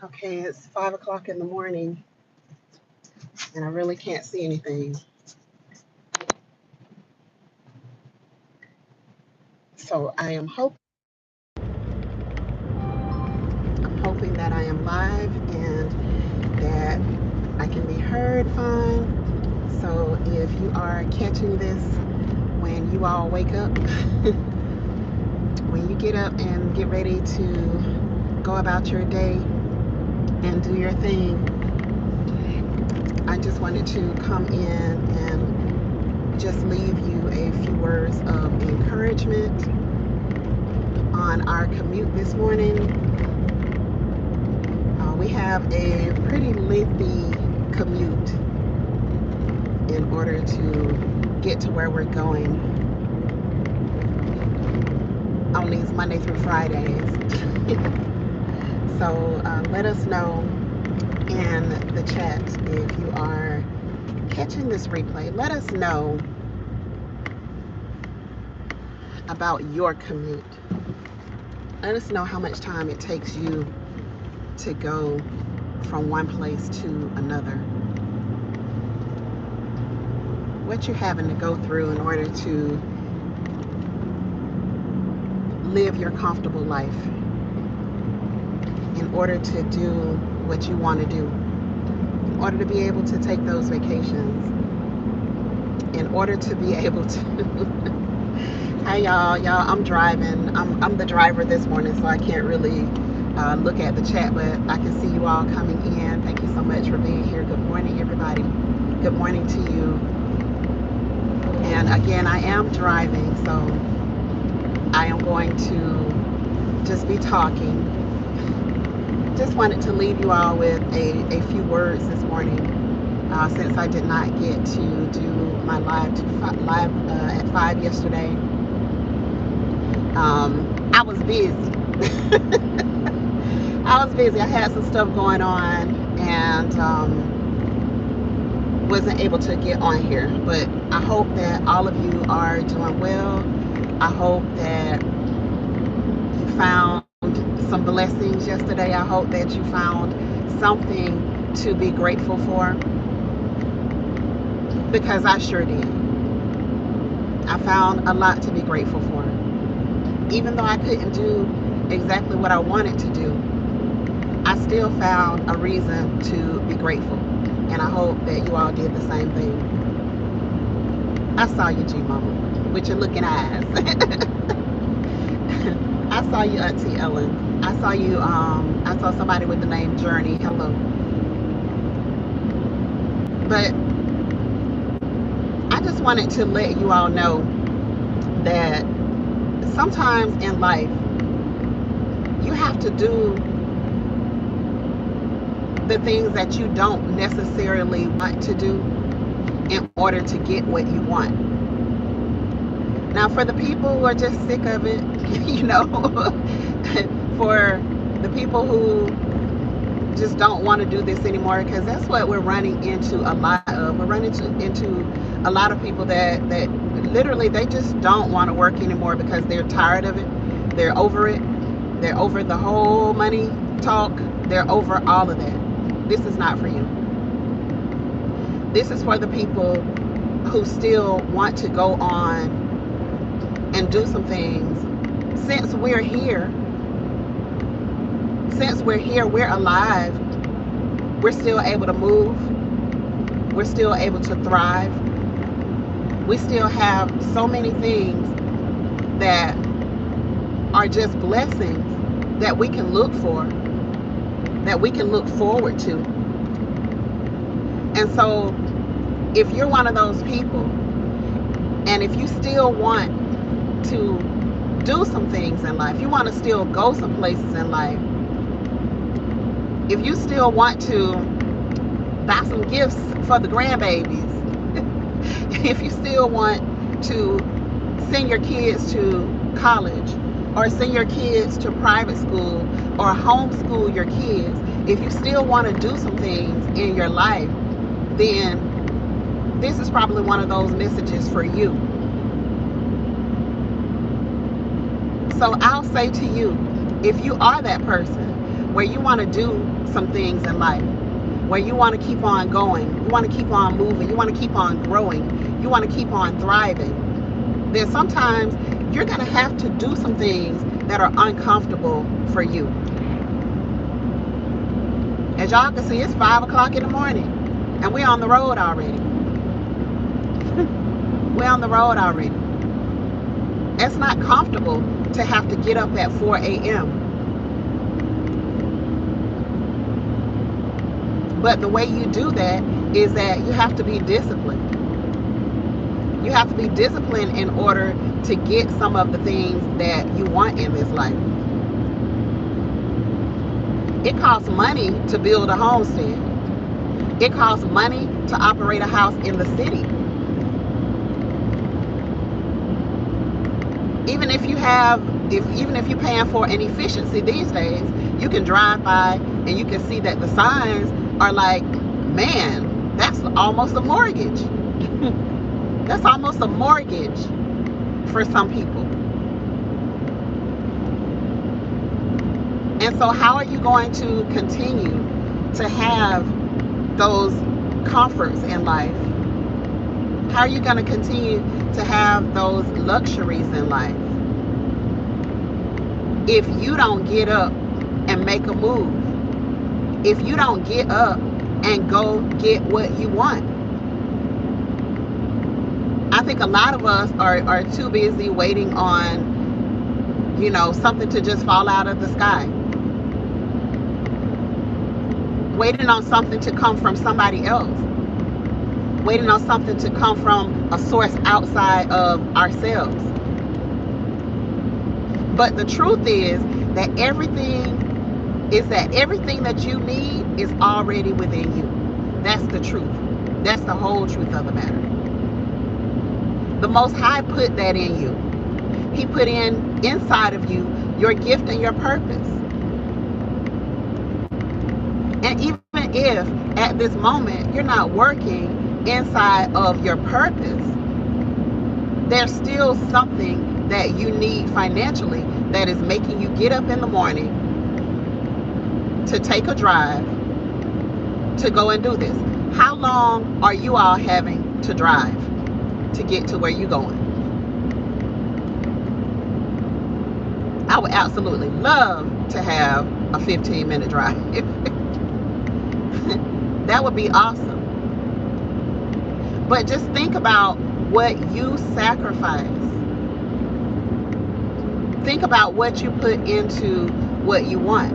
Okay, it's 5 o'clock in the morning and I really can't see anything. So I'm hoping that I am live and that I can be heard fine. So if you are catching this when you all wake up, when you get up and get ready to go about your day and do your thing, I just wanted to come in and just leave you a few words of encouragement on our commute this morning. We have a pretty lengthy commute in order to get to where we're going on these Monday through Fridays. So let us know in the chat if you are catching this replay. Let us know about your commute. Let us know how much time it takes you to go from one place to another. What you're having to go through in order to live your comfortable life, in order to do what you want to do, in order to be able to take those vacations, in order to be able to Hi y'all, I'm driving. I'm the driver this morning, so I can't really look at the chat, but I can see you all coming in. Thank you so much for being here. Good morning, everybody. Good morning to you. And again, I am driving, so I am going to just be talking. Just wanted to leave you all with a few words this morning, since I did not get to do my live at 5 yesterday. I was busy. I had some stuff going on and wasn't able to get on here. But I hope that all of you are doing well. I hope that you found some blessings yesterday. I hope that you found something to be grateful for, because I sure did. I found a lot to be grateful for. Even though I couldn't do exactly what I wanted to do, I still found a reason to be grateful. And I hope that you all did the same thing. I saw you, G-Mama, with your looking eyes. I saw you, Auntie Ellen. I saw you, I saw somebody with the name Journey. Hello. But I just wanted to let you all know that sometimes in life, you have to do the things that you don't necessarily want to do in order to get what you want. Now, for the people who are just sick of it, for the people who just don't want to do this anymore, because that's what we're running into a lot of. We're running into a lot of people that literally they just don't want to work anymore because they're tired of it. They're over it. They're over the whole money talk. They're over all of that. This is not for you. This is for the people who still want to go on and do some things. Since we're here, we're alive, we're still able to move, we're still able to thrive. We still have so many things that are just blessings that we can look for, that we can look forward to. And so if you're one of those people, and if you still want to do some things in life, you want to still go some places in life, if you still want to buy some gifts for the grandbabies, if you still want to send your kids to college, or send your kids to private school, or homeschool your kids, if you still want to do some things in your life, then this is probably one of those messages for you. So I'll say to you, if you are that person, where you want to do some things in life, where you want to keep on going, you want to keep on moving, you want to keep on growing, you want to keep on thriving, then sometimes you're going to have to do some things that are uncomfortable for you. As y'all can see, it's 5 o'clock in the morning and we're on the road already. We're on the road already. It's not comfortable to have to get up at 4 a.m. But the way you do that is that you have to be disciplined. You have to be disciplined in order to get some of the things that you want in this life. It costs money to build a homestead. It costs money to operate a house in the city. Even if you're paying for an efficiency these days, you can drive by and you can see that the signs are like, man, that's almost a mortgage. That's almost a mortgage for some people. And so how are you going to continue to have those comforts in life? How are you going to continue to have those luxuries in life if you don't get up and make a move? If you don't get up and go get what you want? I think a lot of us are too busy waiting on, something to just fall out of the sky. Waiting on something to come from somebody else. Waiting on something to come from a source outside of ourselves. But the truth is that everything that you need is already within you. That's the truth. That's the whole truth of the matter. The Most High put that in you. He put inside of you your gift and your purpose. And even if at this moment you're not working inside of your purpose, there's still something that you need financially that is making you get up in the morning to take a drive to go and do this. How long are you all having to drive to get to where you're going? I would absolutely love to have a 15-minute drive. That would be awesome. But just think about what you sacrifice. Think about what you put into what you want.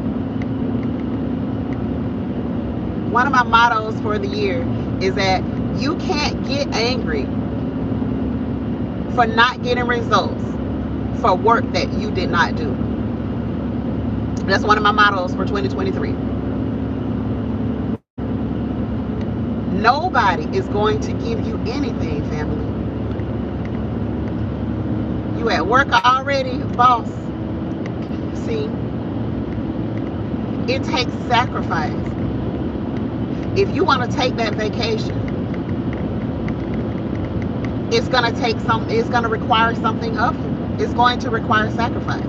One of my mottos for the year is that you can't get angry for not getting results for work that you did not do. That's one of my mottos for 2023. Nobody is going to give you anything, family. You at work already, boss. See, it takes sacrifice. If you want to take that vacation, it's going to require something of you. It's going to require sacrifice.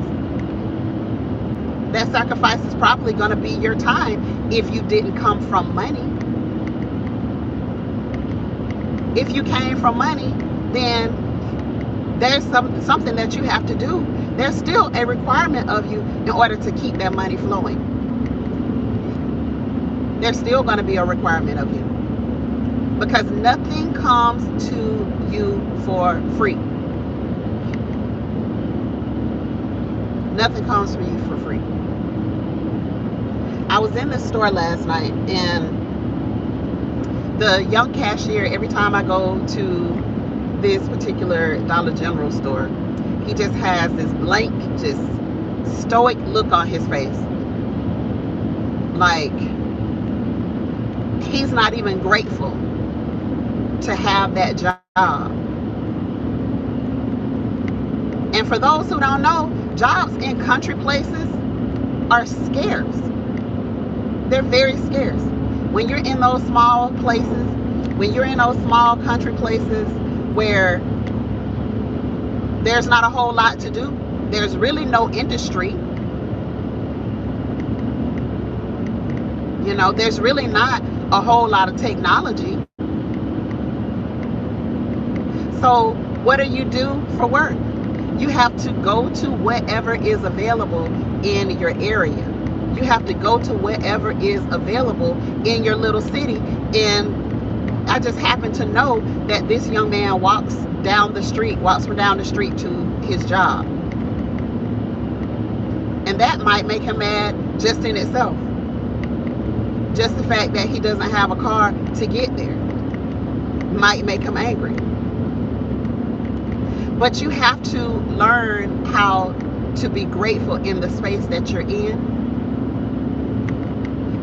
That sacrifice is probably going to be your time if you didn't come from money. If you came from money, then there's something that you have to do. There's still a requirement of you in order to keep that money flowing. There's still going to be a requirement of you, because nothing comes to you for free. Nothing comes for you for free. I was in the store last night, and the young cashier, every time I go to this particular Dollar General store, he just has this blank, just stoic look on his face. Like, he's not even grateful to have that job. And for those who don't know, jobs in country places are scarce. They're very scarce. When you're in those small places, when you're in those small country places where there's not a whole lot to do, there's really no industry, You know, there's really not a whole lot of technology. So what do you do for work? You have to go to whatever is available in your area. You have to go to whatever is available in your little city. And I just happen to know that this young man walks from down the street to his job. And that might make him mad just in itself. Just the fact that he doesn't have a car to get there might make him angry. But you have to learn how to be grateful in the space that you're in.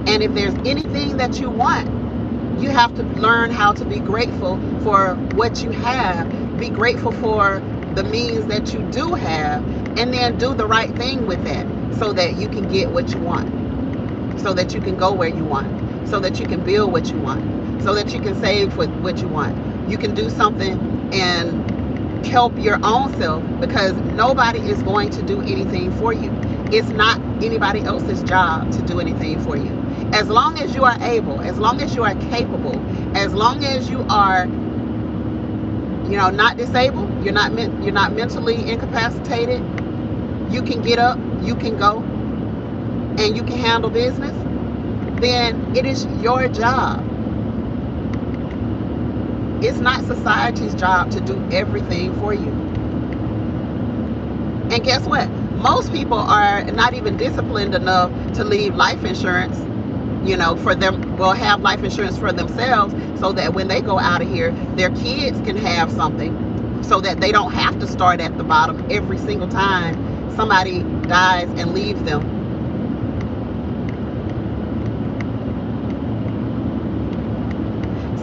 And if there's anything that you want, you have to learn how to be grateful for what you have. Be grateful for the means that you do have, and then do the right thing with that so that you can get what you want, so that you can go where you want, so that you can build what you want, so that you can save for what you want. You can do something and help your own self, because nobody is going to do anything for you. It's not anybody else's job to do anything for you. As long as you are able, as long as you are capable, as long as you are, not disabled, you're not mentally incapacitated, you can get up, you can go, and you can handle business, then it is your job. It's not society's job to do everything for you. And guess what? Most people are not even disciplined enough to leave life insurance, for them, have life insurance for themselves, so that when they go out of here, their kids can have something, so that they don't have to start at the bottom every single time somebody dies and leaves them.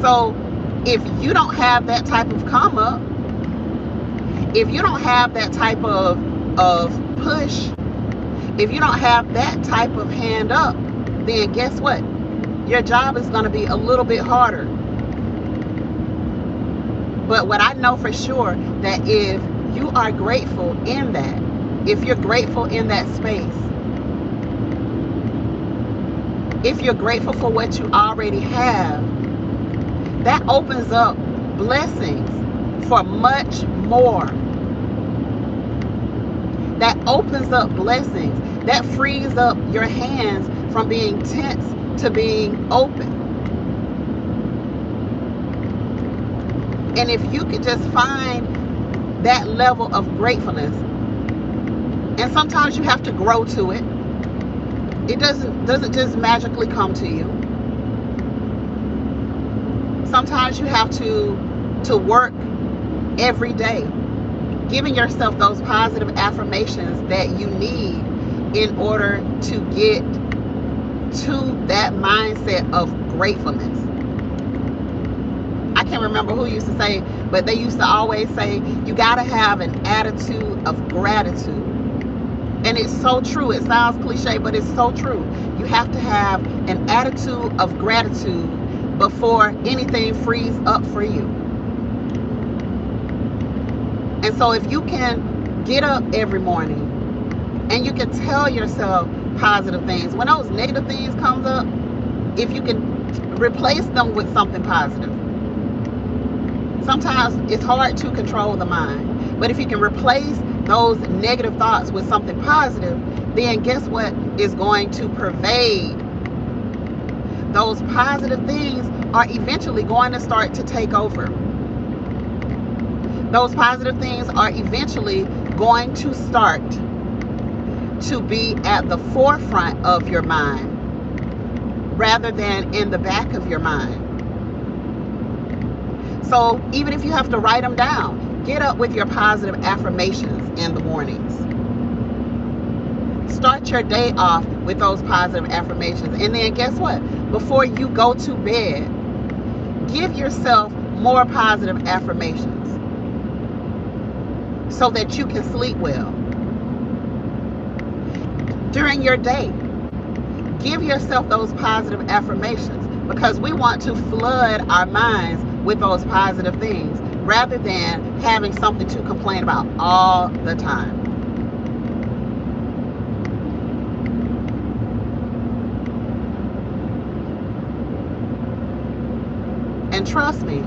So if you don't have that type of come up, if you don't have that type of push, if you don't have that type of hand up, then guess what? Your job is going to be a little bit harder. But what I know for sure, that if you are grateful in that, if you're grateful in that space, if you're grateful for what you already have, that opens up blessings for much more. That opens up blessings. That frees up your hands from being tense to being open. And if you could just find that level of gratefulness, and sometimes you have to grow to it. It doesn't just magically come to you. Sometimes you have to work every day, giving yourself those positive affirmations that you need in order to get to that mindset of gratefulness. I can't remember who used to say, but they used to always say, you got to have an attitude of gratitude. And it's so true. It sounds cliche, but it's so true. You have to have an attitude of gratitude before anything frees up for you. And so if you can get up every morning and you can tell yourself positive things, when those negative things comes up, if you can replace them with something positive. Sometimes it's hard to control the mind, but if you can replace those negative thoughts with something positive, then guess what is going to pervade? Those positive things are eventually going to start to take over. Those positive things are eventually going to start to be at the forefront of your mind rather than in the back of your mind. So even if you have to write them down, get up with your positive affirmations in the mornings. Start your day off with those positive affirmations. And then guess what? Before you go to bed, give yourself more positive affirmations so that you can sleep well. During your day, give yourself those positive affirmations, because we want to flood our minds with those positive things rather than having something to complain about all the time. And trust me,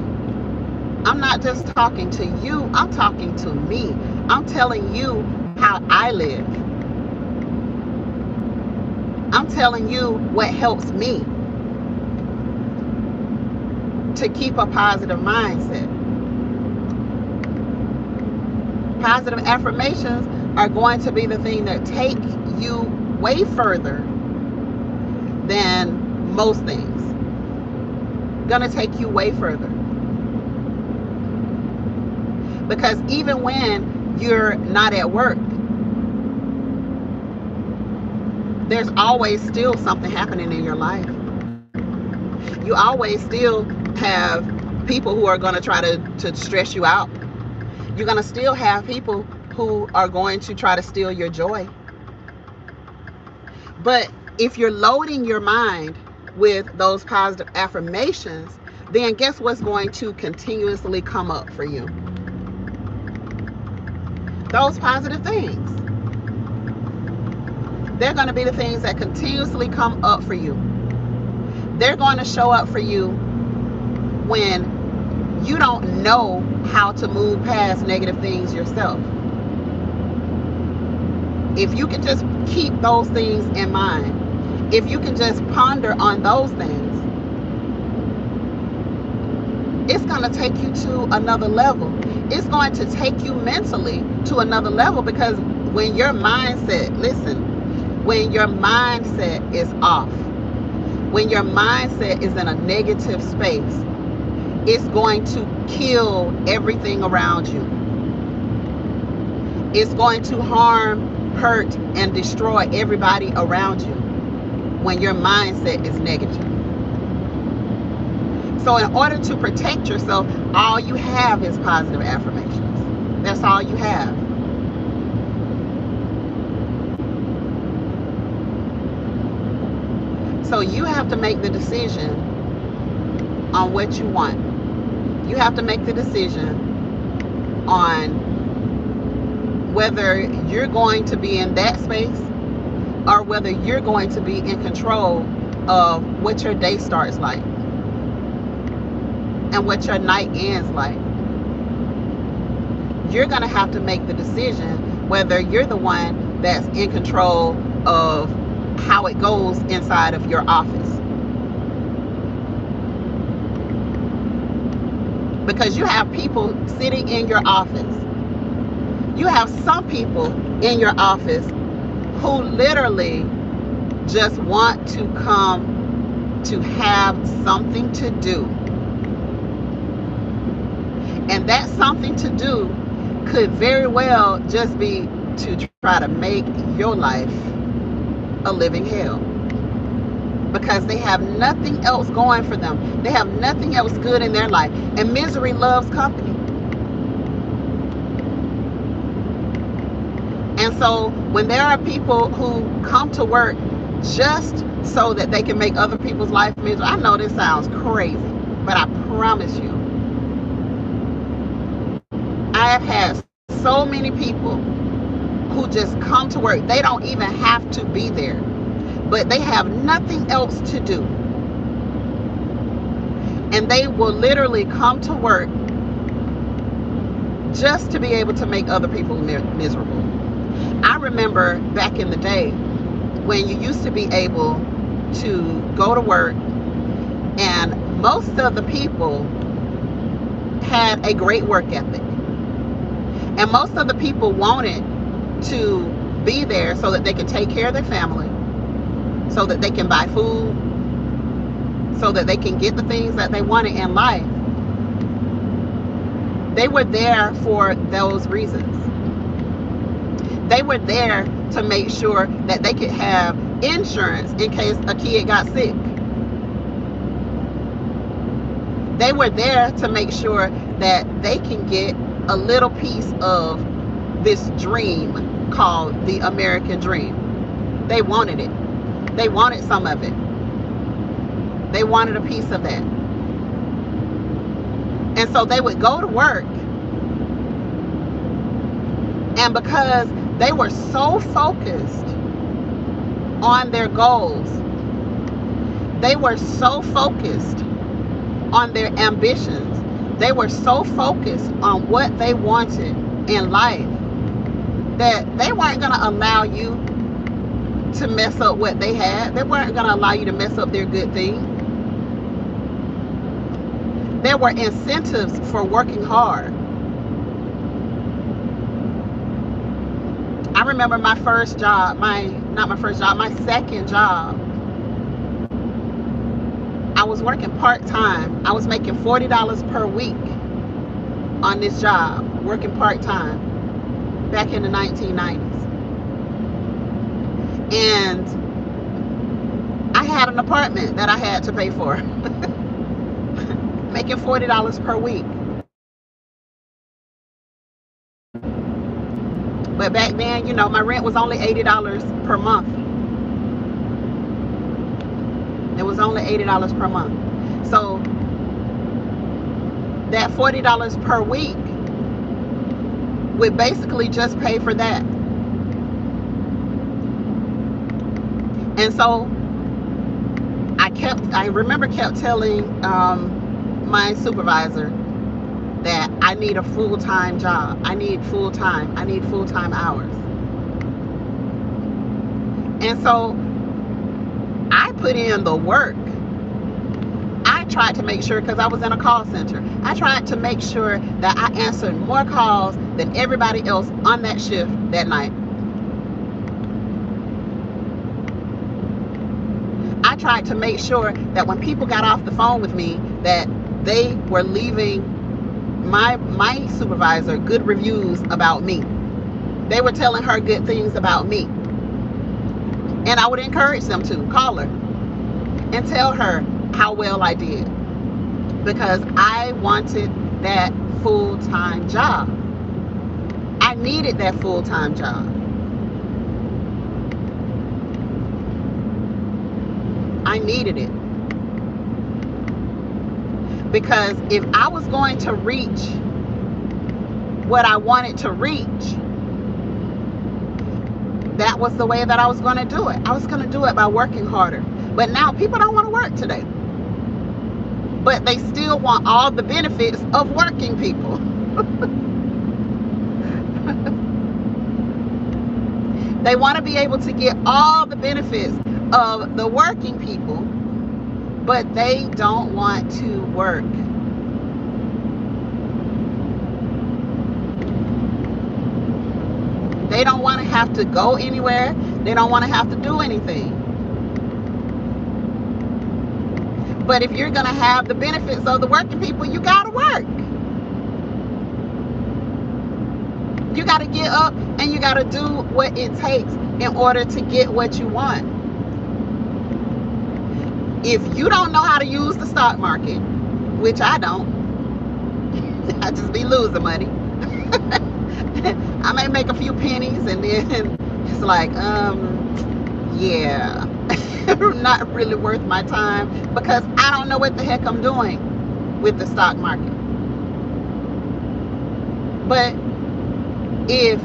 I'm not just talking to you, I'm talking to me. I'm telling you how I live. I'm telling you what helps me to keep a positive mindset. Positive affirmations are going to be the thing that take you way further than most things. Gonna take you way further. Because even when you're not at work, there's always still something happening in your life. You always still have people who are going to try to stress you out. You're going to still have people who are going to try to steal your joy. But if you're loading your mind with those positive affirmations, then guess what's going to continuously come up for you? Those positive things. They're going to be the things that continuously come up for you. They're going to show up for you when you don't know how to move past negative things yourself. If you can just keep those things in mind, if you can just ponder on those things, it's going to take you to another level. It's going to take you mentally to another level, because when your mindset, listen, when your mindset is off, when your mindset is in a negative space, it's going to kill everything around you. It's going to harm, hurt, and destroy everybody around you when your mindset is negative. So in order to protect yourself, all you have is positive affirmations. That's all you have. So you have to make the decision on what you want. You have to make the decision on whether you're going to be in that space or whether you're going to be in control of what your day starts like and what your night ends like. You're going to have to make the decision whether you're the one that's in control of how it goes inside of your office. Because you have people sitting in your office. You have some people in your office who literally just want to come to have something to do. And that something to do could very well just be to try to make your life a living hell, because they have nothing else going for them. They have nothing else good in their life, and misery loves company. And so when there are people who come to work just so that they can make other people's life miserable, I know this sounds crazy, but I promise you, I have had so many people who just come to work. They don't even have to be there, but they have nothing else to do. And they will literally come to work just to be able to make other people miserable. I remember back in the day when you used to be able to go to work and most of the people had a great work ethic. And most of the people wanted to be there so that they could take care of their family, so that they can buy food, so that they can get the things that they wanted in life. They were there for those reasons. They were there to make sure that they could have insurance in case a kid got sick. They were there to make sure that they can get a little piece of this dream called the American dream. They wanted it. They wanted some of it. They wanted a piece of that. And so they would go to work, and because they were so focused on their goals, they were so focused on their ambitions. They were so focused on what they wanted in life that they weren't going to allow you to mess up what they had. They weren't going to allow you to mess up their good thing. There were incentives for working hard. I remember my first job, my second job. I was working part-time. I was making $40 per week on this job, working part-time back in the 1990s. And I had an apartment that I had to pay for. Making $40 per week. But back then, you know, my rent was only $80 per month. It was only $80 per month. So that $40 per week would basically just pay for that. And so I remember kept telling my supervisor that I need a full-time job. I need full-time hours. And so I put in the work. I tried to make sure, because I was in a call center, I tried to make sure that I answered more calls than everybody else on that shift that night. I tried to make sure that when people got off the phone with me, that they were leaving my supervisor good reviews about me. They were telling her good things about me. And I would encourage them to call her and tell her how well I did, because I wanted that full-time job. I needed that full-time job. I needed it. Because if I was going to reach what I wanted to reach, that was the way that I was going to do it. I was going to do it by working harder. But now people don't want to work today. But they still want all the benefits of working people. They want to be able to get all the benefits of the working people, but they don't want to work. They don't want to have to go anywhere. They don't want to have to do anything. But if you're going to have the benefits of the working people, you got to work. You got to get up and you got to do what it takes in order to get what you want. If you don't know how to use the stock market, which I don't, I just be losing money. I may make a few pennies and then it's like, yeah, not really worth my time, because I don't know what the heck I'm doing with the stock market. But if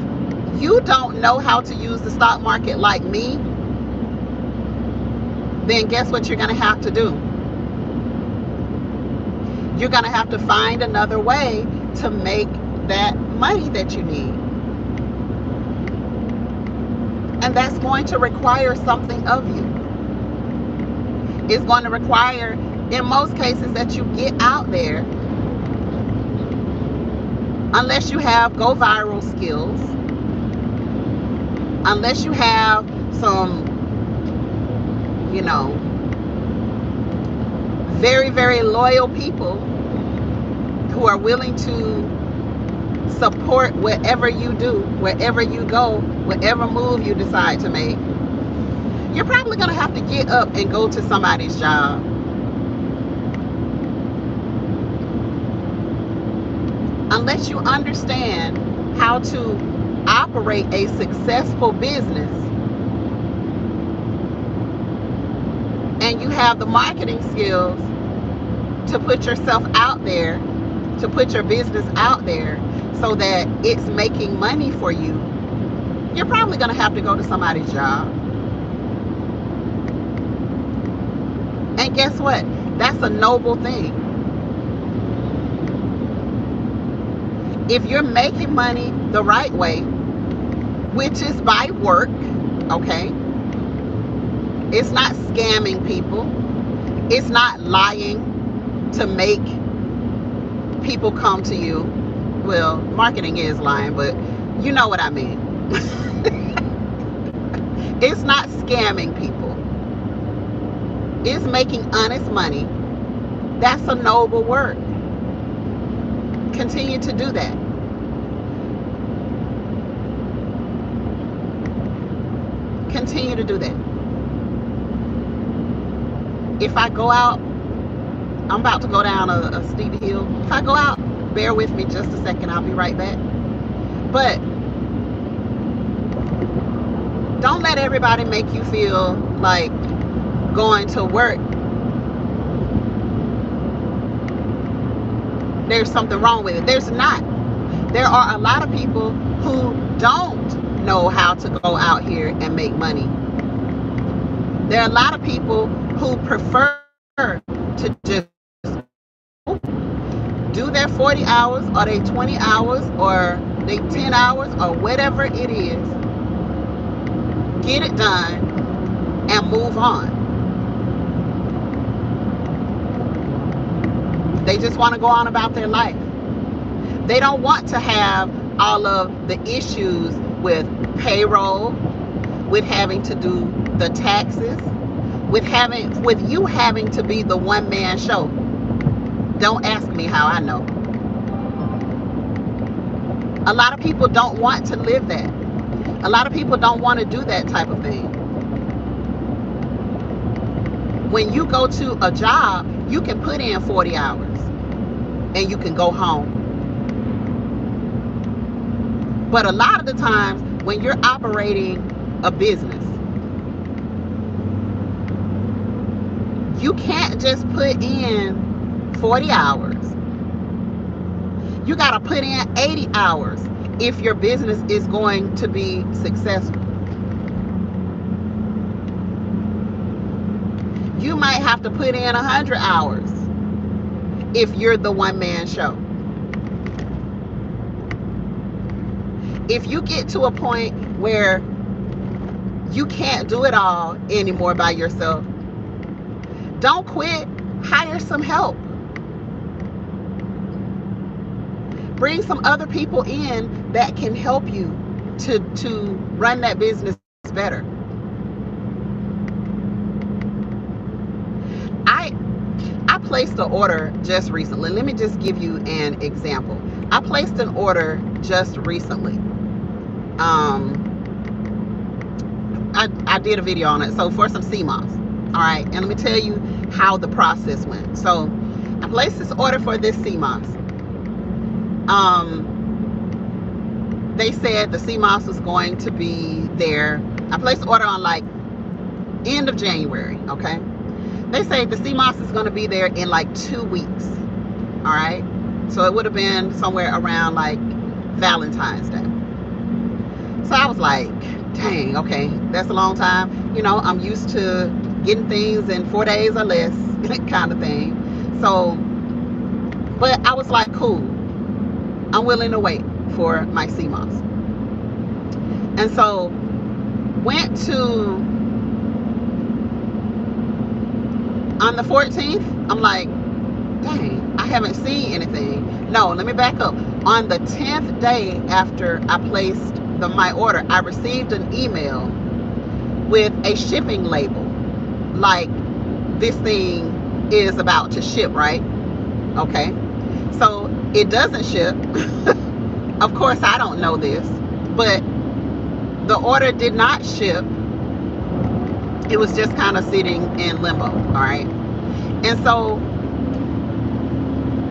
you don't know how to use the stock market like me, then guess what you're going to have to do? You're going to have to find another way to make that money that you need. And that's going to require something of you. It's going to require, in most cases, that you get out there. Unless you have go viral skills, unless you have some, you know, very, very loyal people who are willing to support whatever you do, wherever you go, whatever move you decide to make, you're probably going to have to get up and go to somebody's job. Unless you understand how to operate a successful business and you have the marketing skills to put yourself out there, to put your business out there so that it's making money for you, you're probably going to have to go to somebody's job. And guess what? That's a noble thing. If you're making money the right way, which is by work, okay, it's not scamming people, it's not lying to make people come to you. Well, marketing is lying, but you know what I mean. It's not scamming people, it's making honest money. That's a noble work. Continue to do that. Continue to do that. If I go out, I'm about to go down a steep hill. If I go out, bear with me just a second. I'll be right back. But don't let everybody make you feel like going to work, there's something wrong with it. There's not. There are a lot of people who don't know how to go out here and make money. There are a lot of people who prefer to just do their 40 hours or they 20 hours or they 10 hours or whatever it is, get it done and move on. They just want to go on about their life. They don't want to have all of the issues with payroll, with having to do the taxes, with you having to be the one-man show. Don't ask me how I know. A lot of people don't want to live that. A lot of people don't want to do that type of thing. When you go to a job, you can put in 40 hours and you can go home. But a lot of the times when you're operating a business, you can't just put in 40 hours. You got to put in 80 hours if your business is going to be successful. You might have to put in 100 hours if you're the one-man show. If you get to a point where you can't do it all anymore by yourself, don't quit. Hire some help. Bring some other people in that can help you to run that business better. I placed an order just recently. Let me just give you an example. I placed an order just recently. I did a video on it. So for some sea moss. All right. And let me tell you how the process went. So I placed this order for this sea moss. They said the sea moss was going to be there. I placed the order on like end of January. Okay. They say the sea moss is going to be there in like 2 weeks. All right. So it would have been somewhere around like Valentine's Day. So I was like, dang, okay, that's a long time. You know, I'm used to getting things in 4 days or less kind of thing. So, but I was like, cool, I'm willing to wait for my sea moss. And so went to, on the 14th, I'm like, dang, I haven't seen anything. No, let me back up. On the 10th day after I placed my order, I received an email with a shipping label. Like, this thing is about to ship, right? Okay. So it doesn't ship. Of course, I don't know this, but the order did not ship. It was just kind of sitting in limbo. All right. And so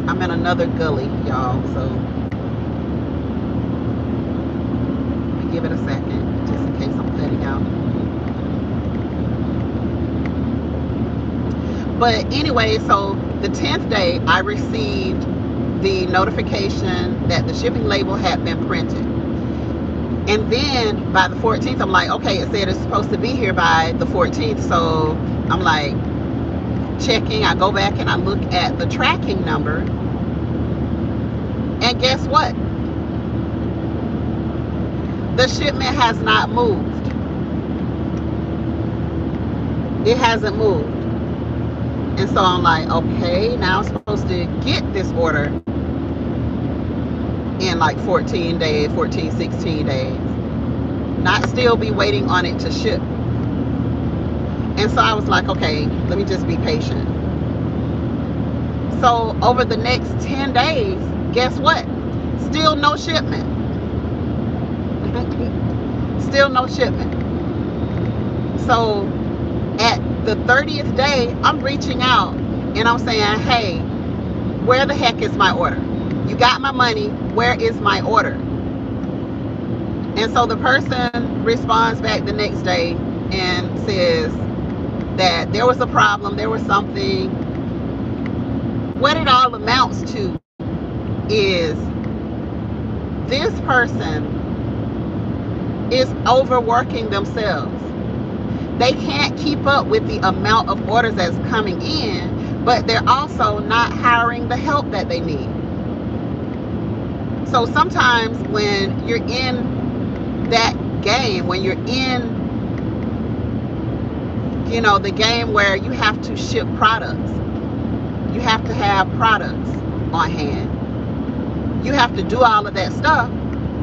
I'm in another gully, y'all. So give it a second, just in case I'm cutting out. But anyway, so the 10th day, I received the notification that the shipping label had been printed. And then by the 14th, I'm like, okay, it said it's supposed to be here by the 14th. So I'm like checking. I go back and I look at the tracking number. And guess what? The shipment has not moved. It hasn't moved. And so I'm like, okay, now I'm supposed to get this order in like 14 days, 14, 16 days. Not still be waiting on it to ship. And so I was like, okay, let me just be patient. So over the next 10 days, guess what? Still no shipment. Still no shipment. So at the 30th day, I'm reaching out and I'm saying, hey, where the heck is my order? You got my money. Where is my order? And so the person responds back the next day and says that there was a problem, there was something. What it all amounts to is this person is overworking themselves. They can't keep up with the amount of orders that's coming in, but they're also not hiring the help that they need. So sometimes when you're in that game, when you're in, you know, the game where you have to ship products, you have to have products on hand, you have to do all of that stuff,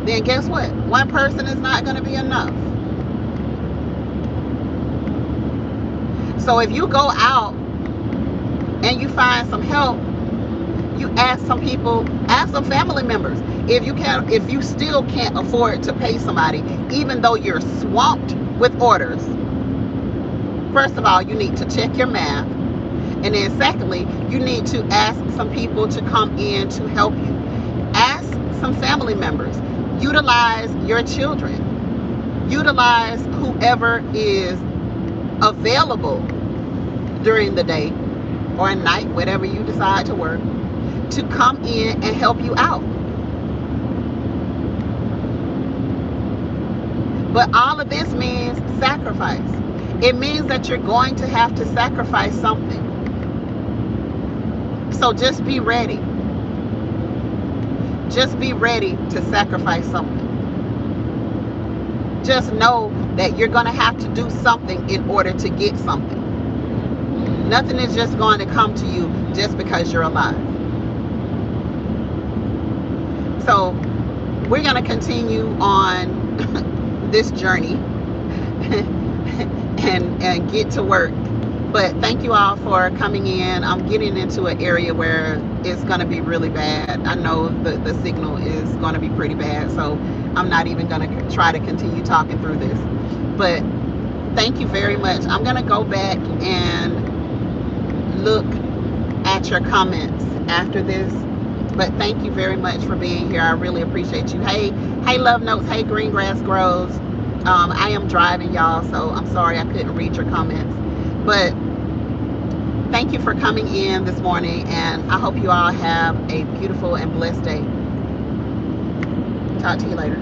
then guess what? One person is not going to be enough. So if you go out and you find some help, you ask some people, ask some family members. If you still can't afford to pay somebody, even though you're swamped with orders, first of all, you need to check your math. And then secondly, you need to ask some people to come in to help you. Ask some family members. Utilize your children. Utilize whoever is available during the day or at night, whatever you decide to work, to come in and help you out. But all of this means sacrifice. It means that you're going to have to sacrifice something. So just be ready. Just be ready to sacrifice something. Just know that you're going to have to do something in order to get something. Nothing is just going to come to you just because you're alive. So we're going to continue on this journey and get to work. But thank you all for coming in. I'm getting into an area where it's going to be really bad. I know the signal is going to be pretty bad, so I'm not even going to try to continue talking through this. But thank you very much. I'm going to go back and look at your comments after this. But thank you very much for being here. I really appreciate you. Hey Love Notes. Hey Green Grass Grows. I am driving, y'all, so I'm sorry I couldn't read your comments. But thank you for coming in this morning, and I hope you all have a beautiful and blessed day. Talk to you later.